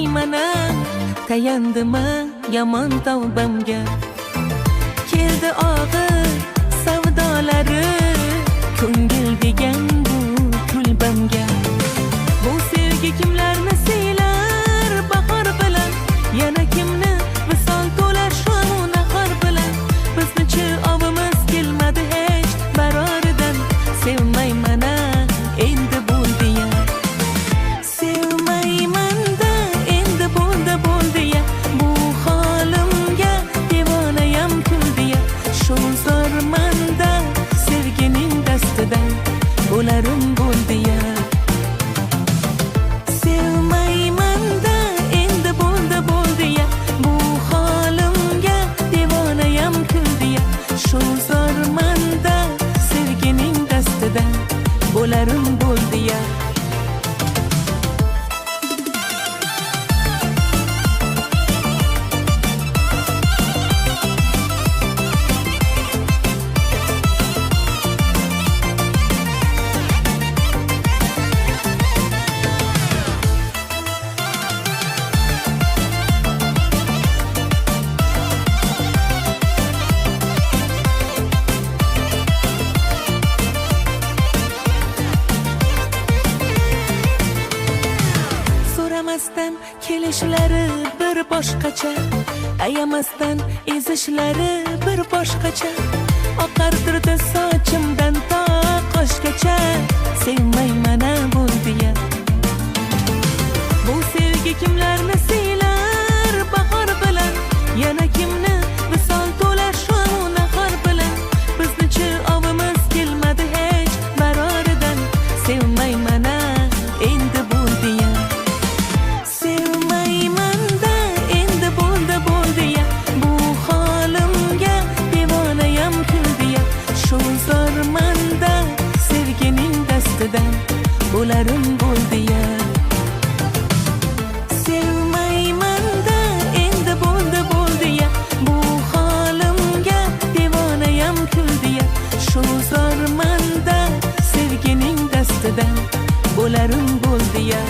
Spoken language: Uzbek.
sevmayman-a, tayandima yomon tavbamga. Keldi og'ir savdolari, ko'ngil degan bu kulbamga. Bu sevgi kimlarni siylar bahor bilan, yana kimni visol to'lar shamu nahor bilan. Bizni-chi ovimiz kelmadi hech baroridan, sevmayman-a endi bo'ldi-ya. Sevmayman-da endi bo'ldi-ya, bu holimga devonayam kuldi-ya. Shu zormanda sevgining dastidan bo'larim bo'ldi-ya. Sevmayman-da endi bo'ldi-ya, bu holimga devonayam kuldi-ya. Shu zormanda sevgining dastidan bo'larim bo'ldi-ya. So'ramasdan kelishlari bir boshqacha, ayamasdan ezishlari bir boshqacha. Oqartirdi sochimdan to qoshgacha, sevmayman-a bo'ldi-ya. Bu sevgi kimlarni siylar bahor bilan, yana kimni visol to'lar shamu nahor bilan. Bizni-chi ovimiz kelmadi hech baroridan, sevmayman-a endi bo'ldi-ya. Sevmayman-da endi bo'ldi-ya, bu holimga devonayam kuldi-ya. Shu zormanda sevgining dastidan bo'larim bo'ldi-ya. Sevmayman-da endi bo'ldi-ya, bu holimga devonayam kuldi-ya. Shu zormanda sevgining dastidan bo'larim bo'ldi-ya.